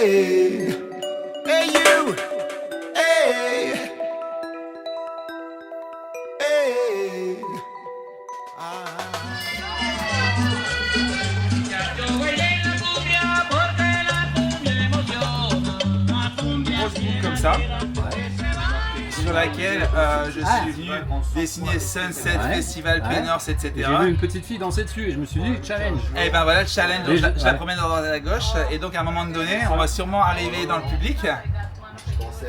Hey, hey you, hey, hey. Comme ça, sur laquelle je suis venu dessiner Sunset, Festival, Pénors, etc. J'ai vu une petite fille danser dessus et je me suis dit challenge. Et ben voilà le challenge, donc je la promène à droite et à gauche et donc à un moment donné on va sûrement arriver dans le public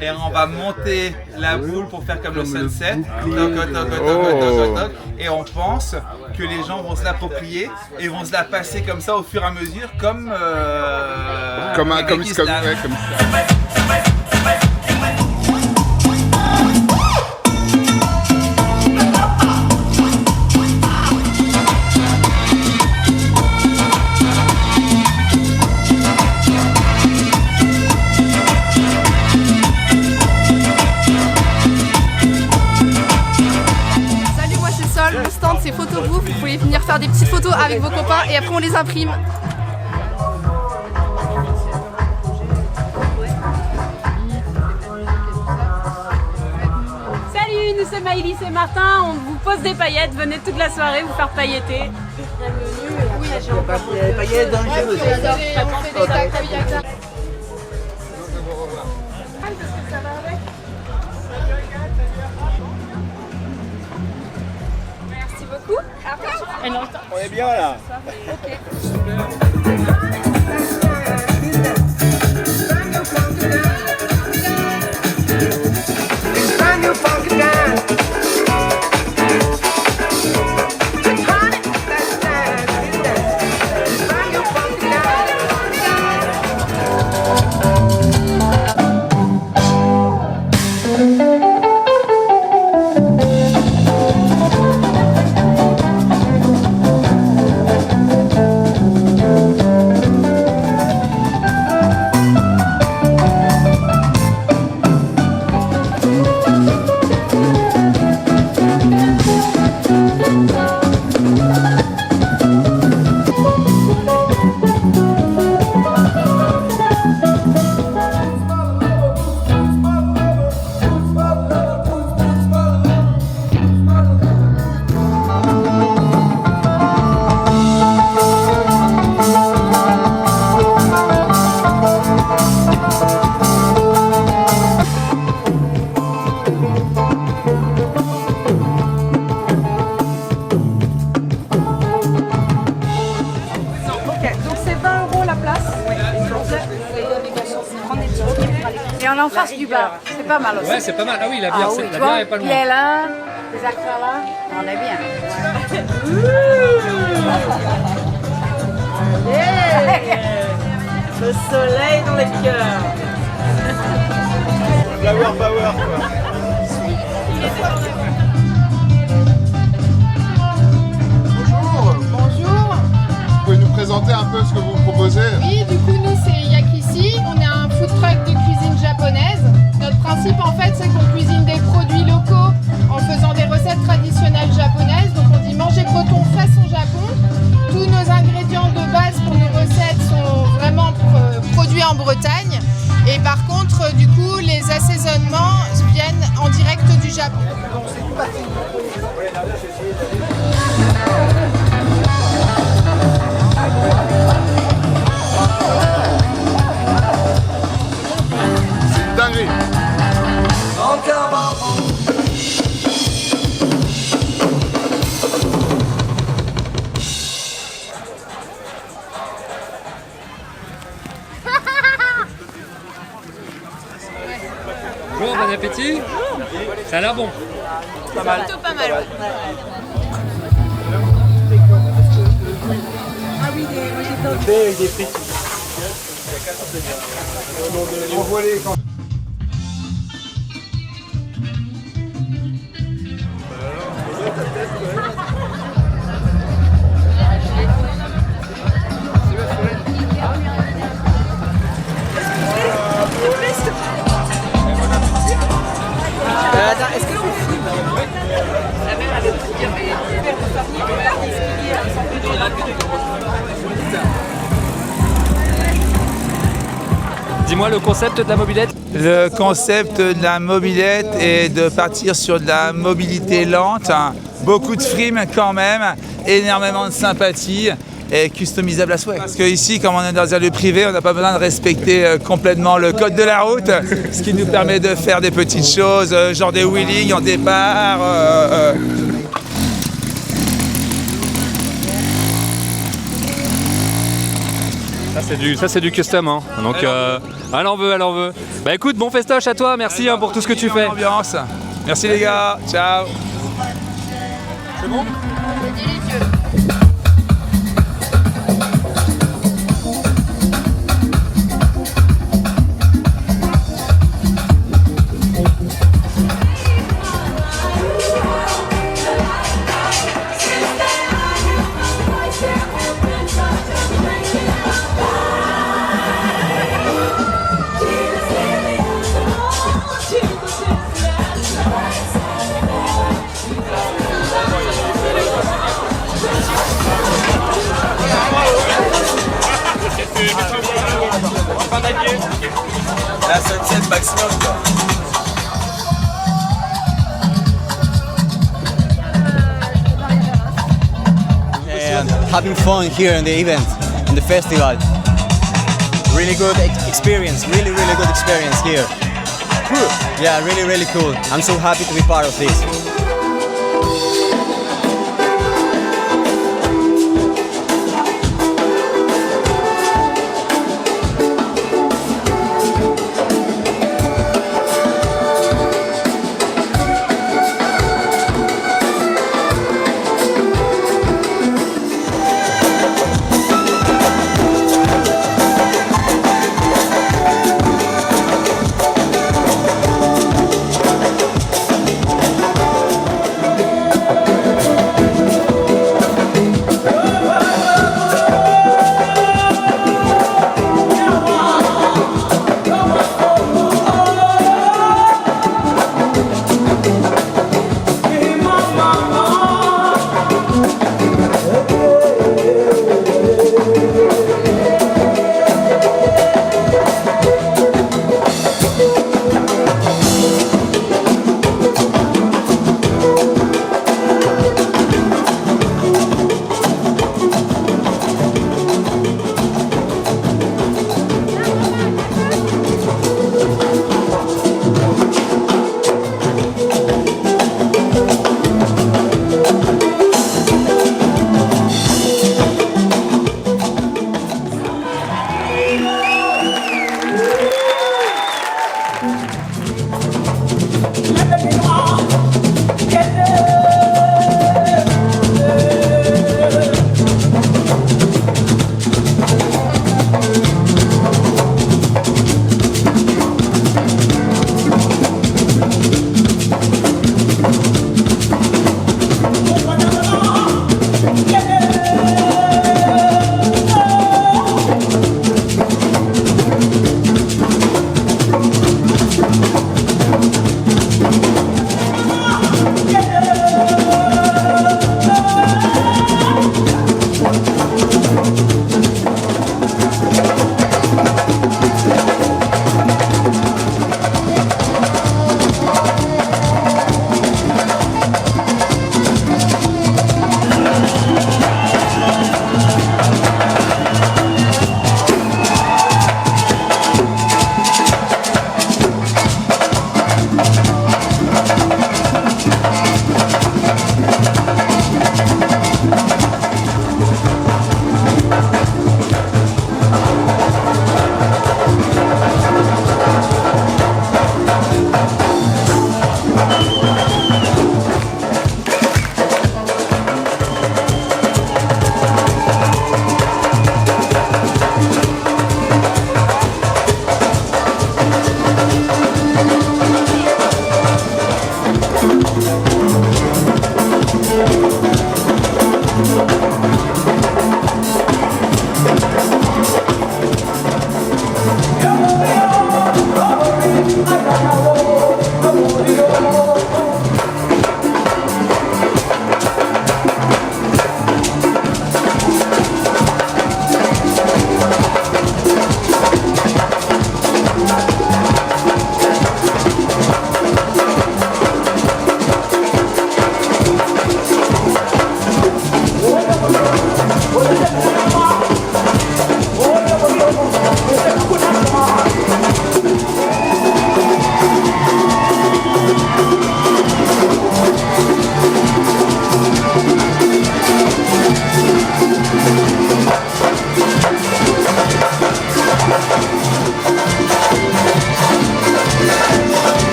et on va monter la boule pour faire comme le sunset, toc, et on pense que les gens vont se l'approprier et vont se la passer comme ça au fur et à mesure comme comme ça. Le stand c'est Photobooth, vous pouvez venir faire des petites photos avec vos copains et après on les imprime. Salut, nous sommes Maëlys et Martin, on vous pose des paillettes, venez toute la soirée vous faire pailletter. Oui, des paillettes dangereuses. On fait des tacs avec ça. Merci beaucoup. On est bien là. Et on est en face du bar, c'est pas mal aussi. Ouais, c'est pas mal. Ah oui, la bière, oui, la bière est pas il loin. est là, les acteurs là, on est bien. Le soleil dans les cœurs. Flower power quoi. Bonjour. Vous pouvez nous présenter un peu ce que vous proposez? Oui, du coup, nous, c'est Yakishi. On est un food truck de cuisine japonaise. Notre principe, en fait, c'est qu'on cuisine des produits locaux en faisant des recettes traditionnelles japonaises. Donc, on dit manger breton façon Japon. Tous nos ingrédients de base pour nos recettes sont vraiment produits en Bretagne. Et par contre, du coup, les assaisonnements viennent en direct du Japon. Dinguerie. Bon, bon appétit. Ça a l'air bon. Plutôt pas mal. Ouais. Ah oui, des frites. Envoie-les quand. Attends, est-ce que l'on filme la même avec Dis-moi le concept de la mobilette. Le concept de la mobilette est de partir sur de la mobilité lente, hein. Beaucoup de frime quand même, énormément de sympathie et customisable à souhait. Parce qu'ici, comme on est dans un lieu privé, on n'a pas besoin de respecter complètement le code de la route, ce qui nous permet de faire des petites choses, genre des wheelings en départ. Ça c'est du custom hein. Donc elle en veut. Bah écoute, bon festoche à toi, merci hein, pour tout ce que tu fais. Ambiance. Merci les gars, ciao. C'est bon ? La sunset maximum quoi. And having fun here in the event, in the festival. Really good experience, really good experience here. Yeah, really cool. I'm so happy to be part of this.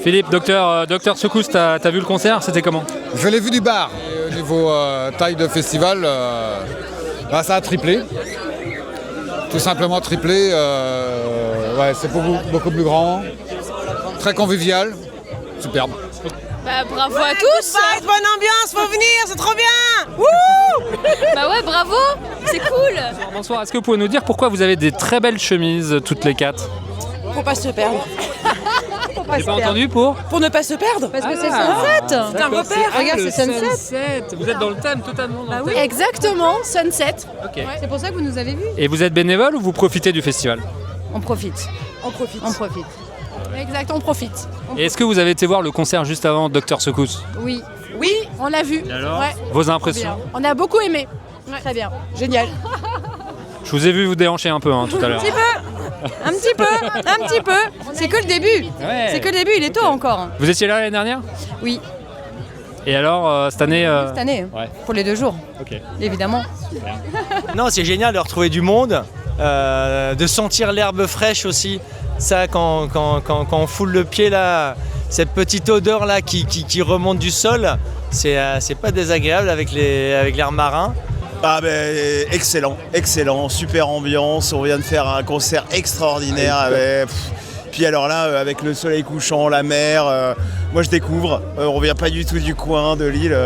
Philippe, docteur Secousse, t'as vu le concert? C'était comment? Je l'ai vu du bar. Et au niveau taille de festival, ça a triplé. Tout simplement triplé. Ouais, c'est beaucoup plus grand. Très convivial. Superbe. Bah bravo à tous. Bonne ambiance, faut venir, c'est trop bien. Wouh. Bah ouais, bravo, c'est cool. Bonsoir, est-ce que vous pouvez nous dire pourquoi vous avez des très belles chemises toutes les quatre? Faut pas se perdre. J'ai pas entendu pour Ne pas se perdre. Parce que c'est Sunset. C'est un repère. Regarde, c'est Sunset. Vous êtes dans le thème totalement. Bah oui. Exactement, Sunset. Ok. Ouais, c'est pour ça que vous nous avez vus. Et vous êtes bénévole ou vous profitez du festival? On profite. On profite. On profite. Exact, on profite. Et est-ce que vous avez été voir le concert juste avant Dr Secousse? Oui. Oui, on l'a vu. Et alors, Ouais. vos impressions? On a beaucoup aimé. Très bien. Génial. Je vous ai vu vous déhancher un peu tout à l'heure. Un petit peu. C'est que le début. Ouais. C'est que le début, il est tôt encore. Vous étiez là l'année dernière? Oui, Et alors, cette année cette année. Ouais. Pour les 2 jours, Ok. évidemment. Non, c'est génial de retrouver du monde, de sentir l'herbe fraîche aussi. Ça, quand on foule le pied là, cette petite odeur là qui remonte du sol, c'est pas désagréable avec l'air marin. Ah ben excellent, super ambiance, on vient de faire un concert extraordinaire. Puis alors là, avec le soleil couchant, la mer, moi je découvre, on vient pas du tout du coin de l'île,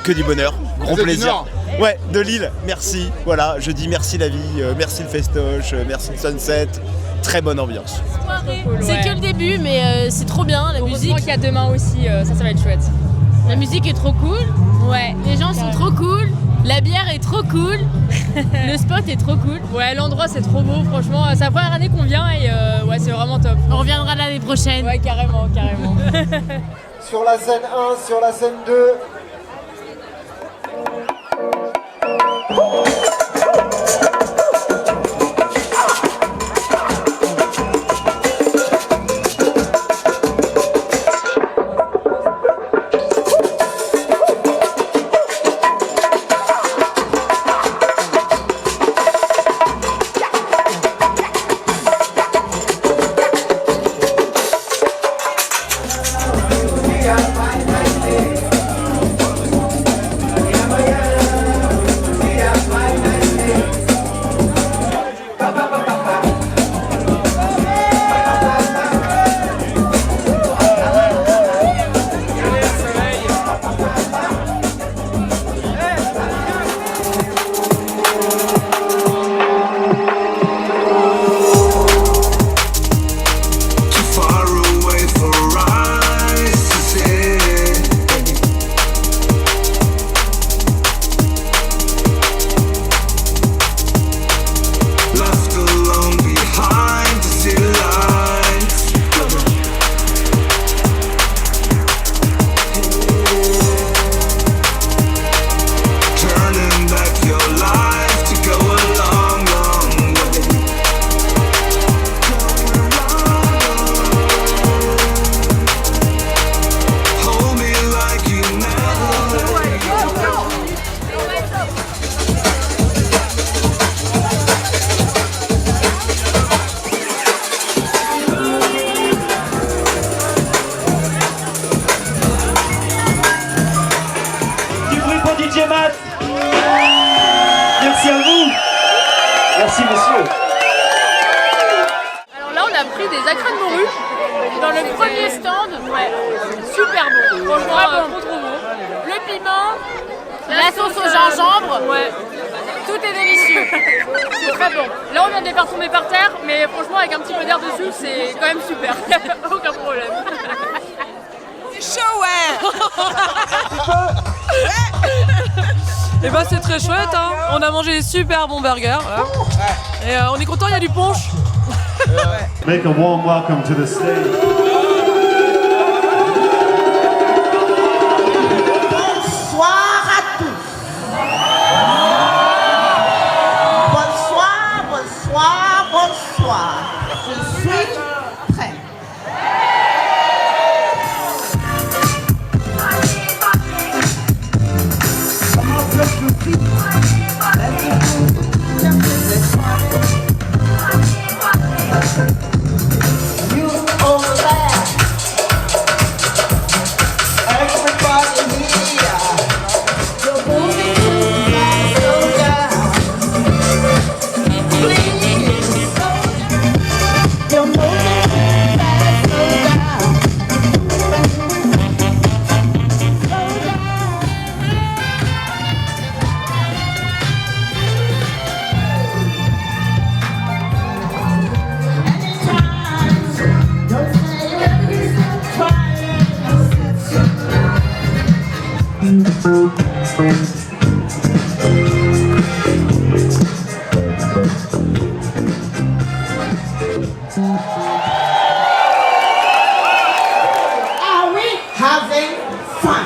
que du bonheur, gros Vous êtes du plaisir. Nord? Ouais, de Lille, merci, voilà, je dis merci la vie, merci le festoche, merci le sunset, très bonne ambiance. C'est que le début, mais c'est trop bien. La musique. Qu'il y a demain aussi, ça va être chouette. La musique est trop cool. Ouais. Les gens sont trop cool. La bière est trop cool. Le spot est trop cool. Ouais, l'endroit c'est trop beau. Franchement, c'est la première année qu'on vient et ouais, c'est vraiment top. On reviendra l'année prochaine. Ouais, carrément. Sur la scène 1, sur la scène 2. Merci à vous. Merci monsieur. Alors là, on a pris des acras de morue dans le premier stand. Ouais, super bon. Franchement, trop bon. Le piment, la sauce au gingembre. Ouais. Tout est délicieux. C'est très bon. Là, on vient de les faire tomber par terre, mais franchement, avec un petit peu d'air dessus, c'est quand même super. Aucun problème. C'est chaud, ouais. Et bah c'est très chouette, hein. On a mangé des super bons burgers. Voilà. Et on est content, il y a du punch. Make a warm welcome to the stage. Bonsoir à tous. Bonsoir. Je suis prêt. You over there. Are we having fun?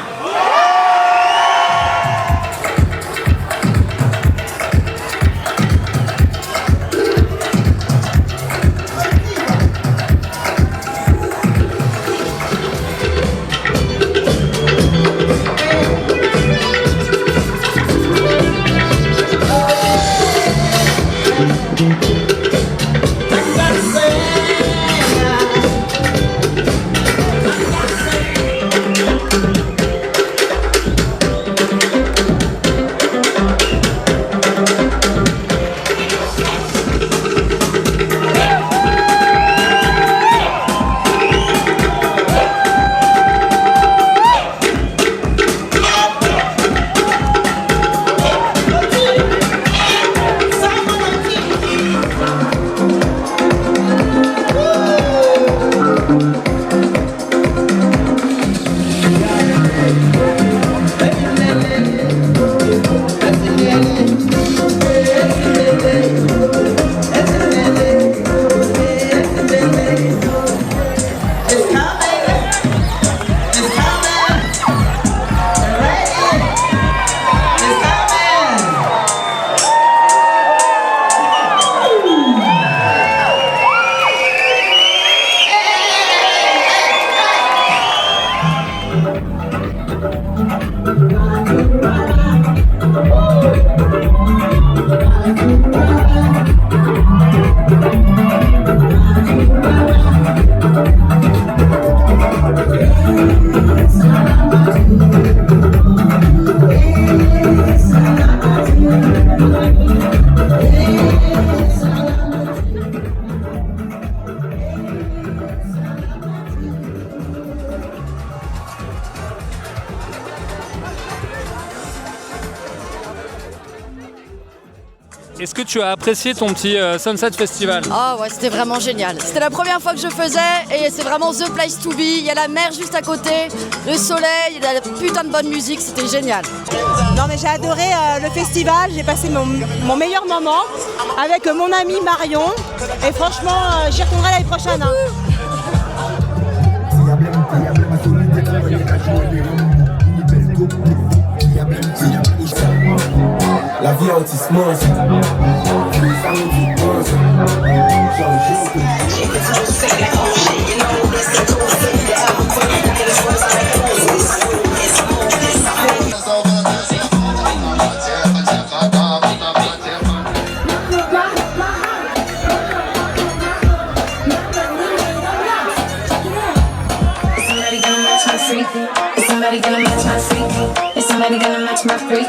Est-ce que tu as apprécié ton petit Sunset Festival? Ah ouais, c'était vraiment génial. C'était la première fois que je faisais et c'est vraiment the place to be. Il y a la mer juste à côté, le soleil, il y a la putain de bonne musique, c'était génial. Non mais j'ai adoré le festival, j'ai passé mon meilleur moment avec mon ami Marion et franchement j'y retournerai l'année prochaine. Hein. La vie autiste-mose. Somebody gonna match my freak.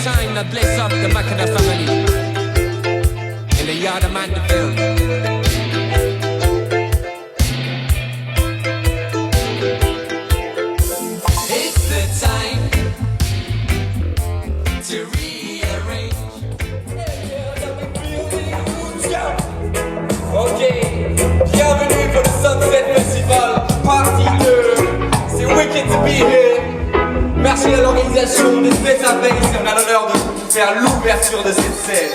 time to bless up the Mackinac family in the yard of Mandeville. It's the time to rearrange. l'organisation des Space à Base et on a l'honneur de faire l'ouverture de cette scène.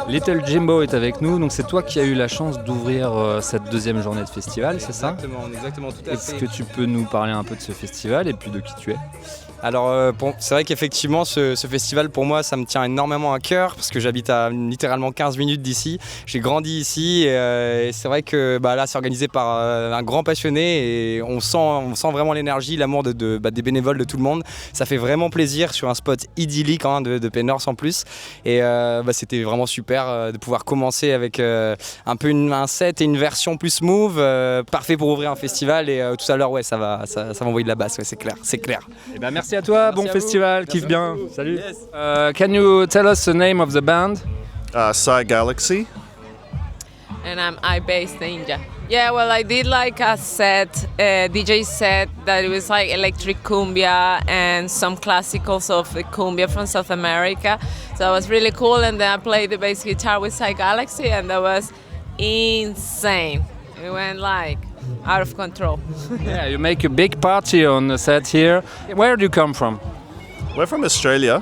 Little Jimbo est avec nous, donc c'est toi qui as eu la chance d'ouvrir cette deuxième journée de festival, c'est ça ? Exactement, tout à fait. Est-ce que tu peux nous parler un peu de ce festival et puis de qui tu es ? Alors c'est vrai qu'effectivement ce festival pour moi ça me tient énormément à cœur parce que j'habite à littéralement 15 minutes d'ici, j'ai grandi ici et c'est vrai que là c'est organisé par un grand passionné et on sent vraiment l'énergie, l'amour des bénévoles, de tout le monde. Ça fait vraiment plaisir sur un spot idyllique de Pénors en plus et c'était vraiment super de pouvoir commencer avec un peu un set et une version plus smooth, parfait pour ouvrir un festival et tout à l'heure ça va envoyer de la basse, ouais, c'est clair. Et merci à toi, bon festival, kiffe bien. Salut. Can you tell us the name of the band? Psy Galaxy. And I'm iBase Ninja. Yeah, well, I did like a set, a DJ set that was like electric cumbia and some classicals of the cumbia from South America. So it was really cool, and then I played the bass guitar with Psy Galaxy, and that was insane. It went like out of control. Yeah, you make a big party on the set here. Where do you come from? We're from Australia,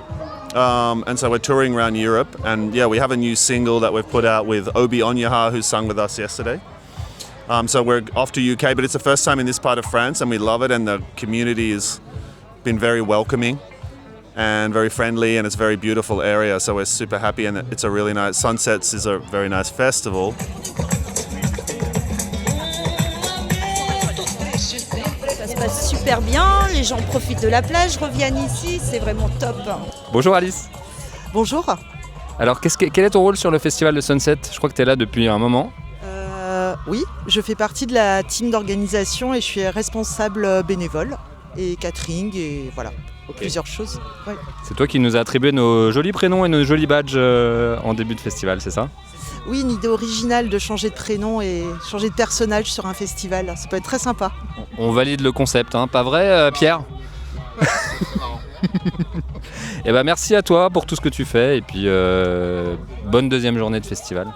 and so we're touring around Europe. And yeah, we have a new single that we've put out with Obi Onyaha, who sang with us yesterday. So we're off to UK, but it's the first time in this part of France, and we love it. And the community has been very welcoming and very friendly, and it's a very beautiful area. So we're super happy, and it's a really nice. Sunsets is a very nice festival. Ça se passe super bien, les gens profitent de la plage, reviennent ici, c'est vraiment top. Bonjour Alice. Bonjour. Alors quel est ton rôle sur le festival de Sunset? Je crois que tu es là depuis un moment. Oui, je fais partie de la team d'organisation et je suis responsable bénévole et catering et voilà, plusieurs choses. Ouais. C'est toi qui nous as attribué nos jolis prénoms et nos jolis badges en début de festival, c'est ça? Oui, une idée originale de changer de prénom et changer de personnage sur un festival, ça peut être très sympa. On valide le concept, hein, pas vrai Pierre? Et merci à toi pour tout ce que tu fais et puis bonne deuxième journée de festival.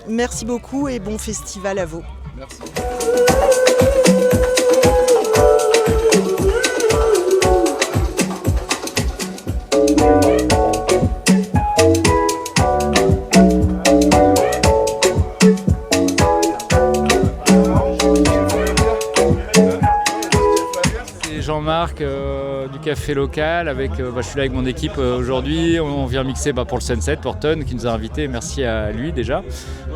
Merci beaucoup et bon festival à vous. Merci. Jean-Marc du café local, je suis là avec mon équipe aujourd'hui, on vient mixer pour le Sunset, pour Ton qui nous a invités, merci à lui déjà.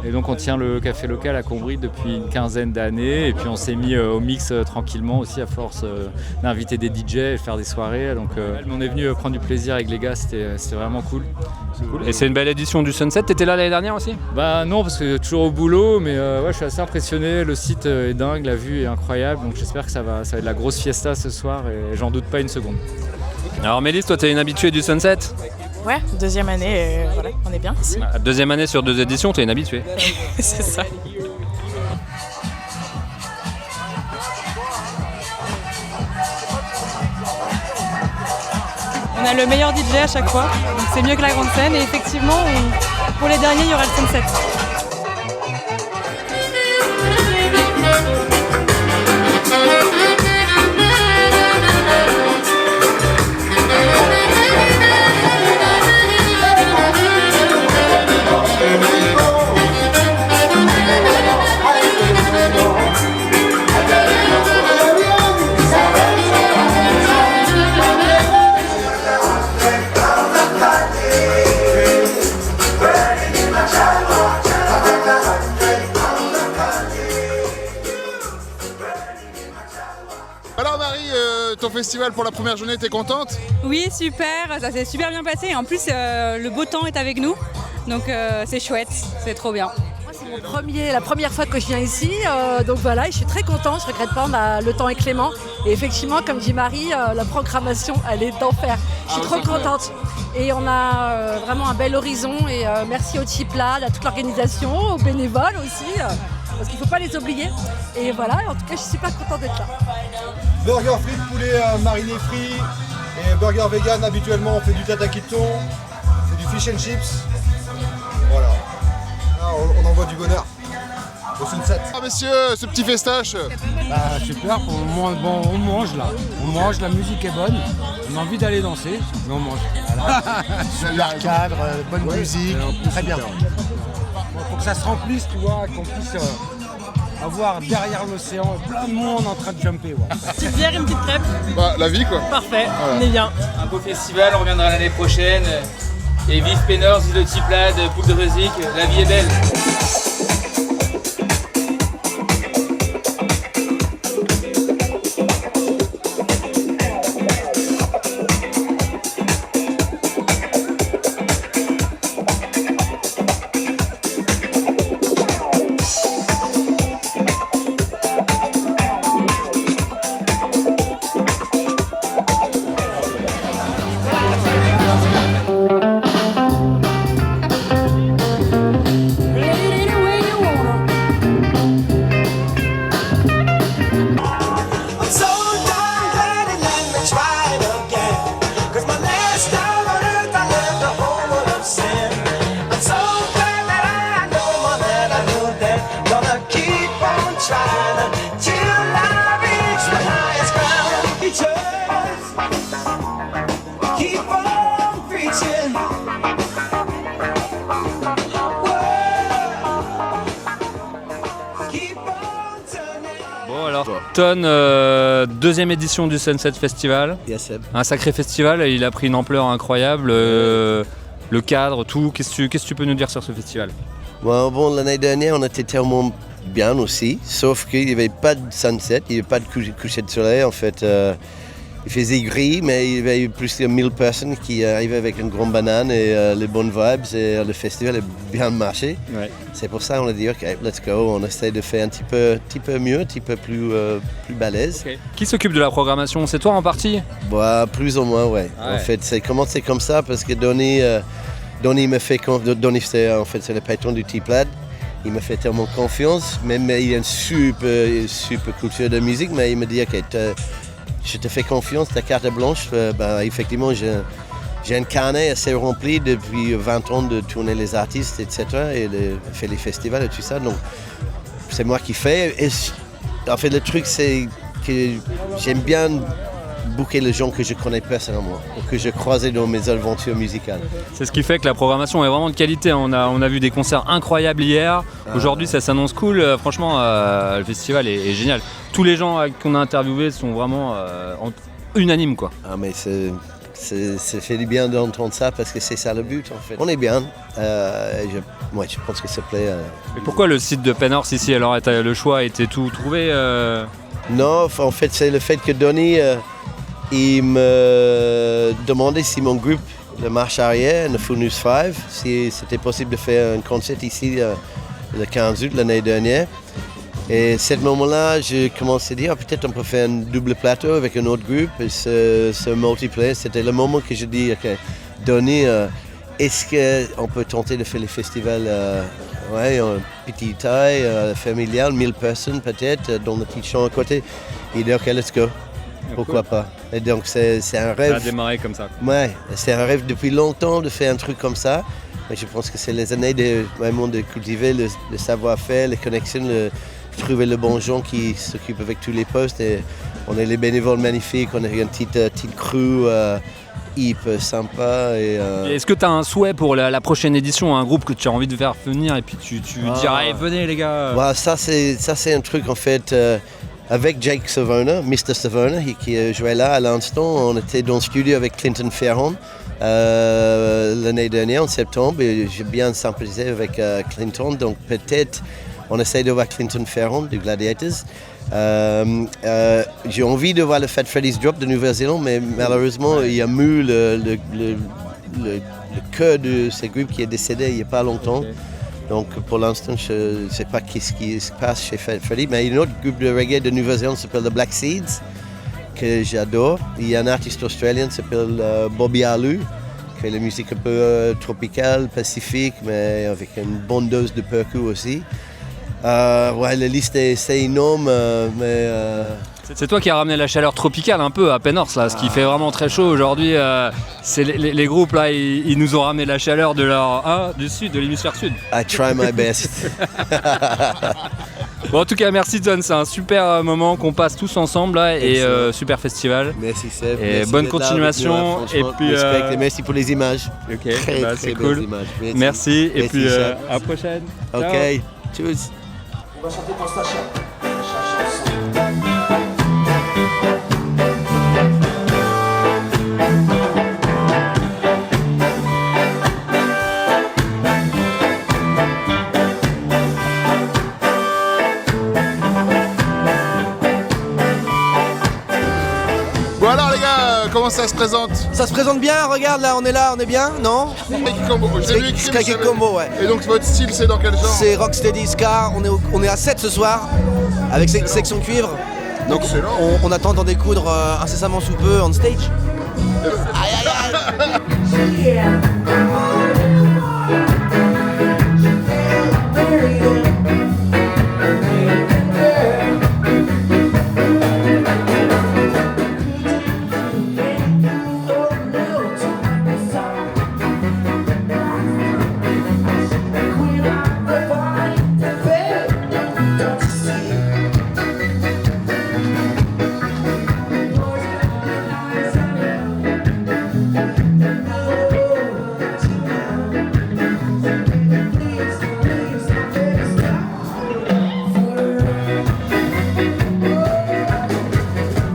Et donc on tient le café local à Combry depuis une quinzaine d'années et puis on s'est mis au mix tranquillement aussi à force d'inviter des DJ et faire des soirées. Donc on est venu prendre du plaisir avec les gars, c'était vraiment cool. Et c'est une belle édition du Sunset, t'étais là l'année dernière aussi? Non, parce que toujours au boulot, mais je suis assez impressionné, le site est dingue, la vue est incroyable, donc j'espère que ça va être la grosse fiesta ce soir et j'en doute pas une seconde. Alors Mélisse, toi t'es une habituée du Sunset? Ouais, deuxième année, voilà, on est bien ici. Deuxième année sur 2 éditions, t'es une habituée. C'est ça. On a le meilleur DJ à chaque fois, donc c'est mieux que la grande scène et effectivement, pour les derniers, il y aura le Sunset. Alors Marie, ton festival pour la première journée, t'es contente? Oui, super, ça s'est super bien passé. En plus, le beau temps est avec nous, donc c'est chouette, c'est trop bien. Moi, c'est la première fois que je viens ici, donc voilà, je suis très contente, je regrette pas, le temps est clément. Et effectivement, comme dit Marie, la programmation, elle est d'enfer. Je suis trop contente. Et on a vraiment un bel horizon et merci au Tiplad, à toute l'organisation, aux bénévoles aussi, parce qu'il ne faut pas les oublier. Et voilà, en tout cas, je suis super contente d'être là. Burger frites, poulet mariné frit et burger vegan, habituellement on fait du tataki de thon, c'est du fish and chips. Voilà, là, on envoie du bonheur au Sunset. Ah messieurs, ce petit festoche. Super, pour le moment, bon, on mange là. On mange, la musique est bonne, on a envie d'aller danser, mais on mange. Voilà. Super cadre, bonne musique, très bien. Pour que ça se remplisse, tu vois, qu'on puisse avoir derrière l'océan plein de monde en train de jumper. Ouais. Petite bière, une petite crêpe. Bah, la vie quoi. Parfait, voilà. On est bien. Un beau festival, on reviendra l'année prochaine. Et vive Pénors, vive le Tiplad, Poule de Rosic, la vie est belle. Ton, deuxième édition du Sunset Festival. Yes, un sacré festival, il a pris une ampleur incroyable. Le cadre, tout. Qu'est-ce que tu peux nous dire sur ce festival? Bon, l'année dernière, on était tellement bien aussi, sauf qu'il n'y avait pas de sunset, il n'y avait pas de coucher de soleil. En fait, il faisait gris, mais il y avait plus de 1000 personnes qui arrivaient avec une grande banane et les bonnes vibes. Et le festival a bien marché. Ouais. C'est pour ça qu'on a dit, OK, let's go. On essaie de faire un petit peu mieux, un petit peu plus balèze. Okay. Qui s'occupe de la programmation? C'est toi en partie? Plus ou moins, ouais. En fait, c'est commencé comme ça parce que Donny m'a fait confiance. Donny, c'est le patron du Tiplad. Il m'a fait tellement confiance. Même il a une super culture de musique, mais il m'a dit, OK, je te fais confiance, ta carte blanche. Effectivement, j'ai un carnet assez rempli depuis 20 ans de tourner les artistes, etc. et faire les festivals et tout ça. Donc, c'est moi qui fais. Et en fait, le truc, c'est que j'aime bien booker les gens que je connais personnellement ou que je croisais dans mes aventures musicales. C'est ce qui fait que la programmation est vraiment de qualité. On a vu des concerts incroyables hier. Aujourd'hui, ça s'annonce cool. Franchement, le festival est génial. Tous les gens qu'on a interviewés sont vraiment unanimes, quoi. Mais ça fait du bien d'entendre ça parce que c'est ça le but, en fait. On est bien. Je pense que ça plaît. Et pourquoi le site de Pénors ici? Alors, le choix était tout trouvé Non, en fait, c'est le fait que Donny il me demandait si mon groupe de marche arrière, The Funus 5, si c'était possible de faire un concert ici le 15 août l'année dernière. Et à ce moment-là, j'ai commencé à dire peut-être on peut faire un double plateau avec un autre groupe. Et ce multiplayer, c'était le moment que j'ai dit, OK, Donny, est-ce qu'on peut tenter de faire les festivals en petite taille, familial, 1000 personnes peut-être, dans le petit champ à côté. Il dit, OK, let's go. Pourquoi pas? Et donc c'est un rêve. Ça a démarré comme ça. Ouais, c'est un rêve depuis longtemps de faire un truc comme ça. Et je pense que c'est les années de cultiver le savoir-faire, les connexions, trouver les bons gens qui s'occupent avec tous les postes. Et on est les bénévoles magnifiques, on a une petite crew hyper sympa. Est-ce que tu as un souhait pour la prochaine édition, un groupe que tu as envie de faire venir et puis tu diras hey, venez les gars? Ça c'est un truc en fait. Avec Jake Savona, Mr. Savona, qui jouait là à l'instant, on était dans le studio avec Clinton Ferron l'année dernière, en septembre, et j'ai bien sympathisé avec Clinton, donc peut-être on essaie de voir Clinton Ferron du Gladiators. J'ai envie de voir le Fat Freddy's Drop de Nouvelle-Zélande, mais malheureusement, il y a le cœur de ce groupe qui est décédé il n'y a pas longtemps. Donc pour l'instant, je ne sais pas ce qui se passe chez Freddy, mais il y a un autre groupe de reggae de Nouvelle-Zélande qui s'appelle The Black Seeds, que j'adore. Il y a un artiste australien qui s'appelle Bobby Alou, qui fait la musique un peu tropicale, pacifique, mais avec une bonne dose de percu aussi. Ouais, la liste c'est énorme, mais... C'est toi qui as ramené la chaleur tropicale un peu à Penhorst, là, ce qui fait vraiment très chaud aujourd'hui. C'est les groupes là, ils nous ont ramené la chaleur du sud, de l'hémisphère sud. I try my best. Bon, en tout cas, merci Ton, c'est un super moment qu'on passe tous ensemble là, et super festival. Merci Seb. Et merci bonne continuation. Là, et puis merci pour les images. Ok, c'est cool. Images. Merci. Et puis à la prochaine. Ok, ciao. Tchuss. On va chanter pour Sacha. Bon alors les gars, comment ça se présente? Ça se présente bien, regarde là, on est bien, non? Combo, j'ai lu Scracky Combo, ouais. Et donc votre style c'est dans quel genre? C'est Rocksteady Ska, on est à 7 ce soir, avec section cuivre. Donc on attend d'en découdre incessamment sous peu on stage. Aïe aïe aïe.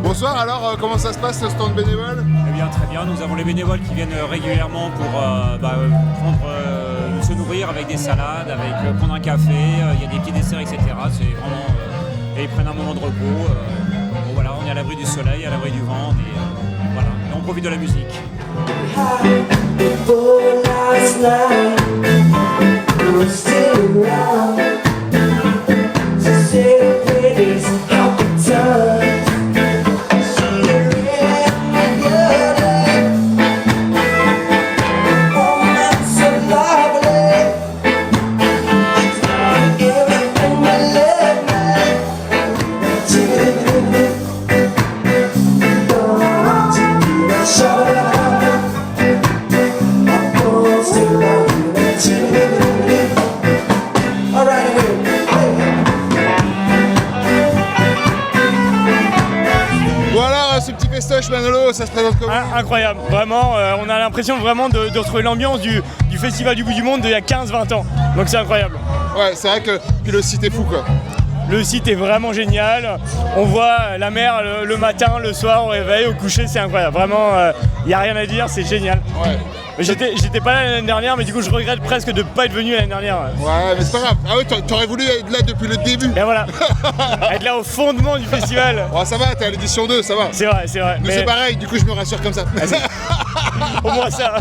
Bonsoir, alors comment ça se passe le stand bénévole? Eh bien très bien, nous avons les bénévoles qui viennent régulièrement pour se nourrir avec des salades, avec prendre un café, il y a des petits desserts, etc. C'est vraiment, et ils prennent un moment de repos. Bon, voilà, on est à l'abri du soleil, à l'abri du vent, voilà, et on profite de la musique. Manolo, ça se présente comment? Incroyable, vraiment, on a l'impression vraiment de retrouver l'ambiance du festival du bout du monde d'il y a 15-20 ans, donc c'est incroyable. Ouais, c'est vrai que puis le site est fou quoi. Le site est vraiment génial, on voit la mer le matin, le soir, au réveil, au coucher, c'est incroyable, vraiment, il n'y a rien à dire, c'est génial. Ouais. J'étais pas là l'année dernière, mais du coup je regrette presque de ne pas être venu l'année dernière. Ouais, mais c'est pas grave. Ah ouais, t'aurais voulu être là depuis le début. Et voilà, être là au fondement du festival. Oh, ça va, t'es à l'édition 2, ça va. C'est vrai, c'est vrai. Nous c'est pareil, du coup je me rassure comme ça. Au moins ça.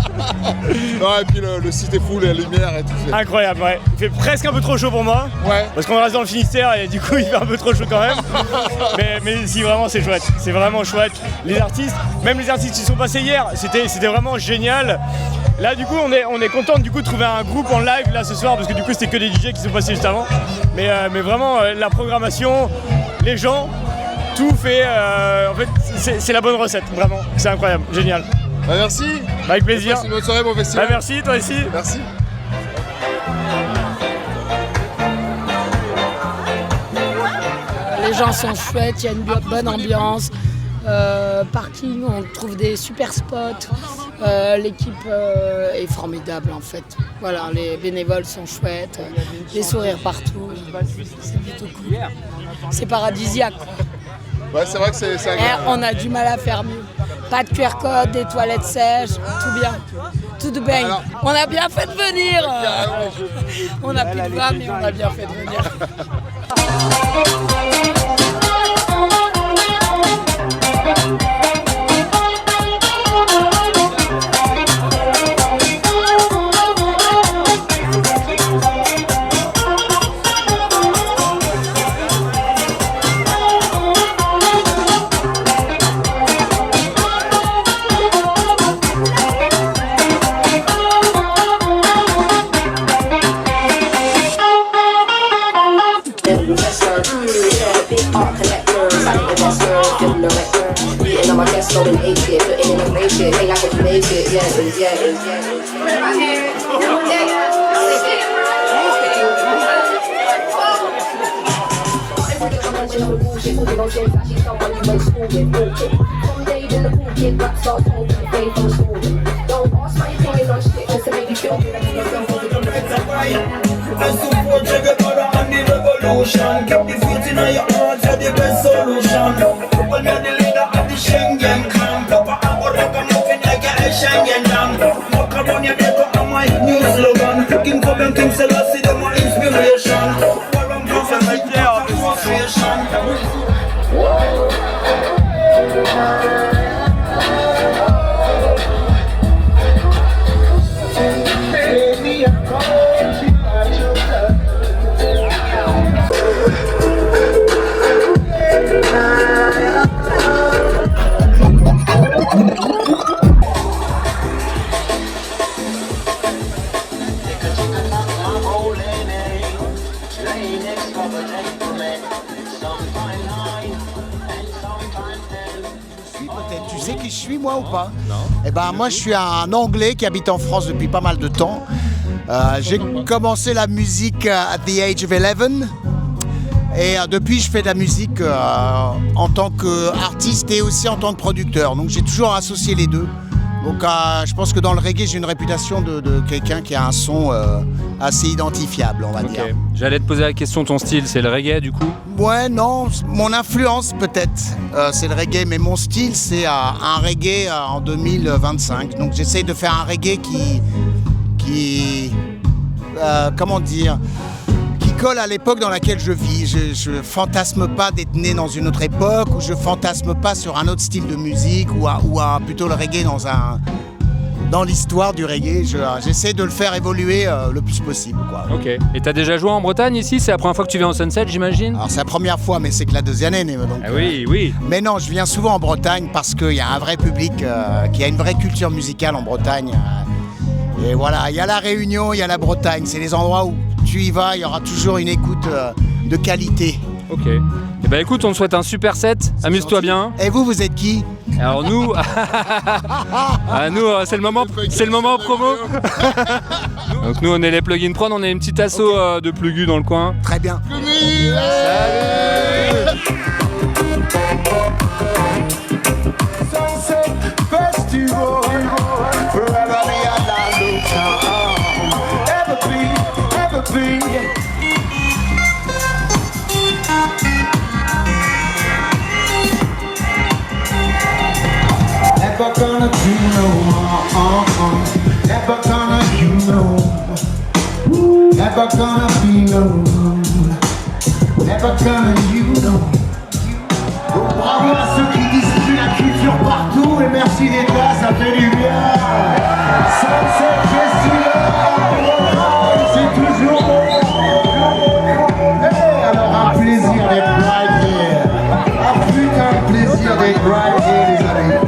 Ouais, et puis le site est fou, les lumières et tout. Incroyable, ouais. Il fait presque un peu trop chaud pour moi. Ouais. Parce qu'on reste dans le Finistère et du coup il fait un peu trop chaud quand même. mais si, vraiment c'est chouette. C'est vraiment chouette. Les artistes, même les artistes qui sont passés hier, c'était vraiment génial. Là du coup on est content du coup de trouver un groupe en live là ce soir parce que du coup c'était que des DJ qui sont passés juste avant. Mais vraiment la programmation, les gens, tout fait. En fait c'est la bonne recette, vraiment. C'est incroyable, génial. Bah merci. Avec plaisir. Bonne soirée, bon festival. Bah merci, toi aussi. Merci. Les gens sont chouettes, il y a une bonne ambiance. Parking, on trouve des super spots. L'équipe est formidable en fait. Voilà, les bénévoles sont chouettes, les sourires partout. C'est plutôt cool. C'est paradisiaque. Ouais, c'est vrai que c'est agréable. On a du mal à faire mieux. Pas de QR code, des toilettes sèches, tout bien. Tout de bien. Alors, on a bien fait de venir. On n'a plus de voix, mais on a bien fait de venir. make it, put it in the make it, ain't like what you make it, yeah, And support your brother and the revolution. Keep the faith in your heart, you're the best solution. When you're the leader of the Schengen clan, Papa Ambo Ragamuffin like a Schengen dam. Walk around your day to my new slogan. King Kobe and King Selassie, they're my inspiration. Warren Buffett, my frustration. Tu sais qui je suis moi ou pas? Non. Eh ben moi je suis un Anglais qui habite en France depuis pas mal de temps. J'ai commencé la musique at the age of 11 et depuis je fais de la musique en tant qu'artiste et aussi en tant que producteur. Donc j'ai toujours associé les deux. Donc je pense que dans le reggae j'ai une réputation de quelqu'un qui a un son assez identifiable, on va dire. J'allais te poser la question, ton style c'est le reggae du coup? Ouais, non, mon influence peut-être c'est le reggae, mais mon style c'est un reggae en 2025. Donc j'essaye de faire un reggae qui comment dire, qui colle à l'époque dans laquelle je vis. Je fantasme pas d'être né dans une autre époque, ou je fantasme pas sur un autre style de musique, ou plutôt le reggae dans l'histoire du reggae. J'essaie de le faire évoluer le plus possible, quoi. Ok. Et t'as déjà joué en Bretagne ici? C'est la première fois que tu viens au Sunset, j'imagine? Alors c'est la première fois, mais c'est que la deuxième année. Donc, oui. Mais non, je viens souvent en Bretagne parce qu'il y a un vrai public, qui a une vraie culture musicale en Bretagne. Et voilà, il y a la Réunion, il y a la Bretagne. C'est les endroits où tu y vas, il y aura toujours une écoute de qualité. Ok. Eh ben écoute, on te souhaite un super set. Amuse-toi bien. Et vous êtes qui? Alors nous, c'est le moment promo. Donc nous, on est les Plug-in Prod, on est une petite asso de plugus dans le coin. Très bien. Salut. Never gonna do no harm, never gonna do no, never gonna be no, never gonna you know. Donc bravo à ceux qui distribuent la culture partout et merci d'être là, ça fait du bien. Sunset Festival, c'est toujours bon. Hey, alors un plaisir d'être right here. Un putain de plaisir d'être right here, les amis.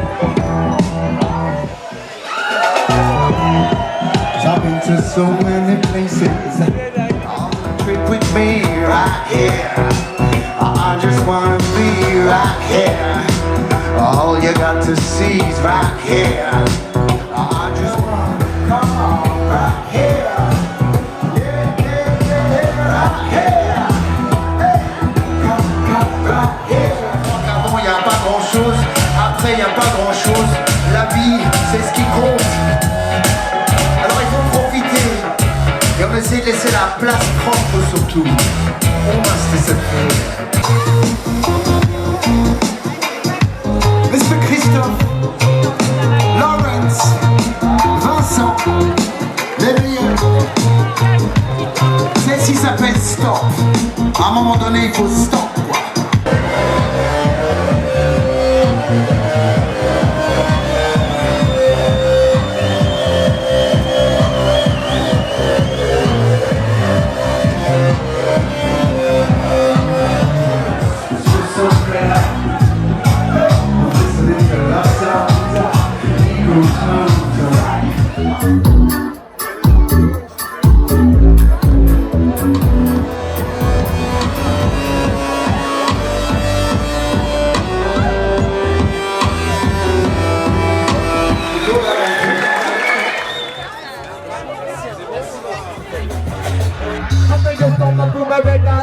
I've been to so many places. Trip with me right here. I just wanna be right here. All you got to see is right here. I just wanna come on right here. Yeah, right here. Hey, come right here. Avant y a pas grand chose, après y a pas grand chose. La vie, c'est ce qui compte. Et on essaie de laisser la place propre surtout. On must disappear. Mr. Christophe, Lawrence, Vincent, les meilleurs. Celle-ci s'appelle Stop. À un moment donné, il faut stop, quoi.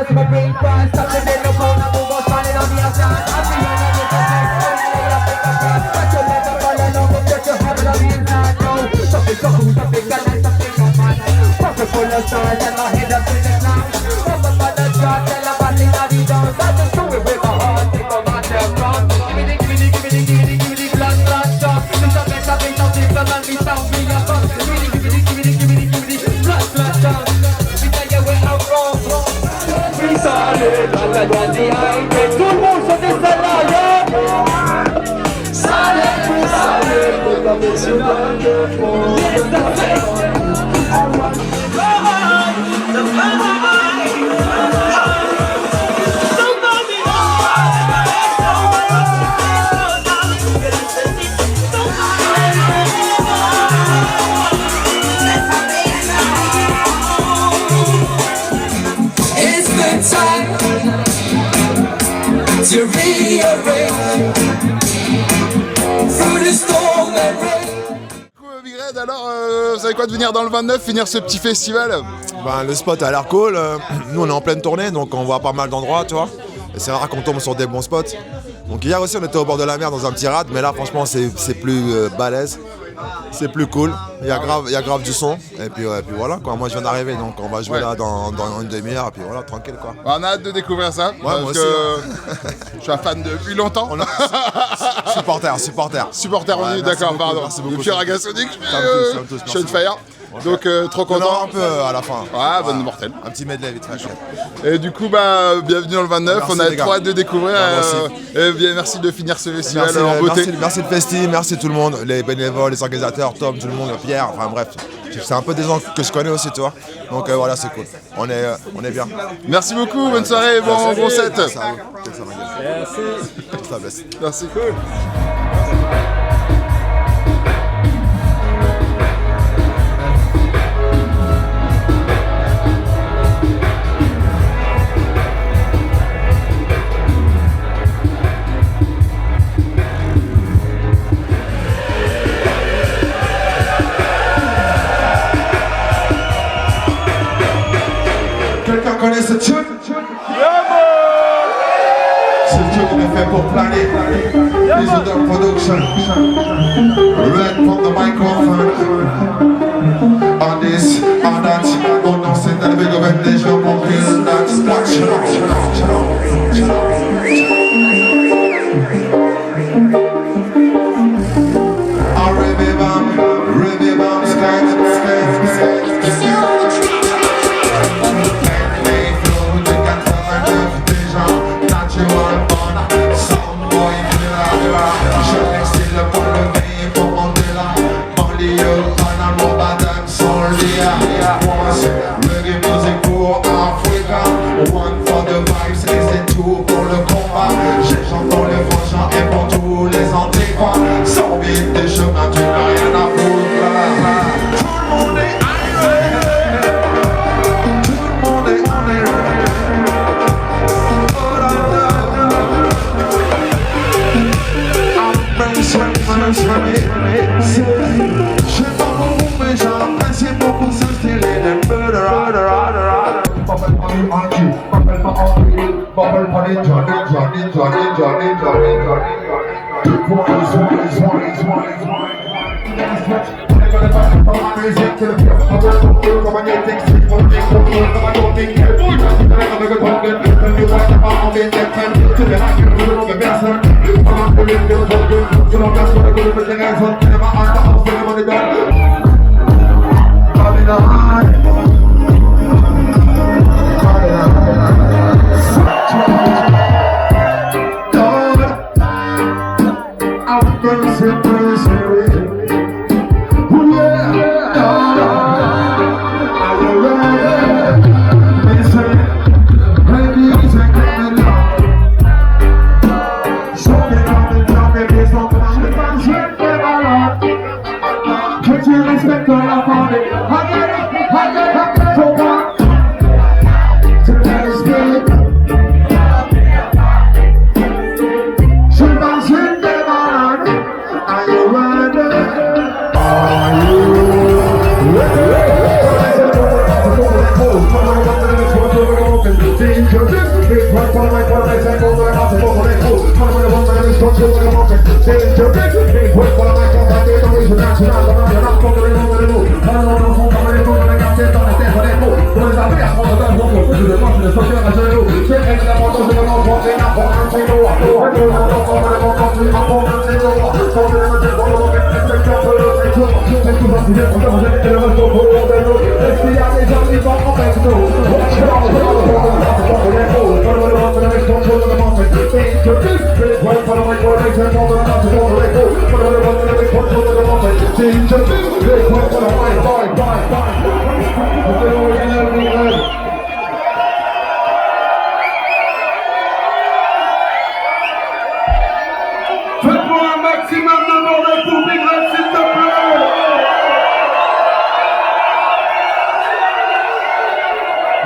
to my brain fast. Stop the dead, no phone, I move on, standing on the outside. I feel like I get the next one, lay up in the grass. But you never fall along, but just you have it on the inside. No, something so cool, something that like something so fun. Pocket full of stars and my head up in the clouds. From the mother shot, tell a batting that he does. I just do it with my heart, take my matter from. Give me the blood, blood shot. It's a better thing, something that man, me sound me a fuck. Give me the blood, blood shot. We tell you where I'm wrong. We solid, like a dandy eye. Tout le monde se décèle là, solid, solid, with a vision of the fall. Yes, that's it. It's the time to rearrange through the storm and rain. Big Red, alors, vous savez quoi de venir dans le 29, finir ce petit festival? Ben, le spot a l'air cool. Nous, on est en pleine tournée, donc on voit pas mal d'endroits, tu vois. Et c'est rare qu'on tombe sur des bons spots. Donc hier aussi, on était au bord de la mer dans un petit rad, mais là, franchement, c'est plus balèze. C'est plus cool. Il y a grave du son. Et puis voilà, quoi. Moi, je viens d'arriver, donc on va jouer là dans une demi-heure. Et puis voilà, tranquille, quoi. On a hâte de découvrir ça. Ouais, parce moi aussi. Je suis un fan depuis longtemps. Supporter. Supporter, on Ouais, dit, merci d'accord, beaucoup, pardon. merci beaucoup. Depuis Ragasonic, Ça me touche, merci Shunfire. Donc trop content. Non, un peu à la fin. Ouais, bonne mortelle. Un petit medley vite fait. Et du coup, bienvenue dans le 29. Merci, on a les gars. trop hâte de découvrir. Ouais, moi Et bien, merci de finir ce festival en beauté. Merci le festi, merci tout le monde, les bénévoles, les organisateurs, Tom, tout le monde, Pierre, enfin bref. C'est un peu des gens que je connais aussi, tu vois. Donc voilà, c'est cool. On est bien. Merci beaucoup, bonne soirée, bon set. Merci. Ça blesse. Merci, cool. Quelqu'un connaît ce tune? Ce tune est fait pour planer. Digital Production. Red from the microphone. On this, on that. On non, c'est dans le big event des gens pour kill that. Ribby bam, skank. Reggae music pour Africa. One for the vibes, et c'est tout pour le combat. J'ai j'entends les frangins et pour tous les antiquois. Sans vite des chemins, tu n'as rien à foutre. Tout le monde est irate. Tout le monde est irate. Je sais pas beaucoup, mais j'apprécie beaucoup ce style et Bubble money, Johnny. Faites-moi un maximum de bordel pour Big Red, s'il te plaît.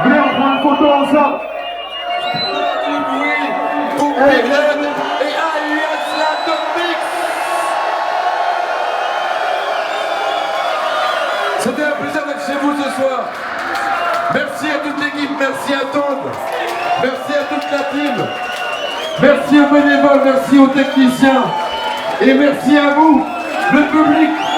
Viens, on prend une photo ensemble. Pour Big Red et alias la Top Mix. C'était un plaisir d'être chez vous ce soir. Merci à toute l'équipe, merci à Todd, merci à toute la team, merci aux bénévoles, merci aux techniciens et merci à vous, le public.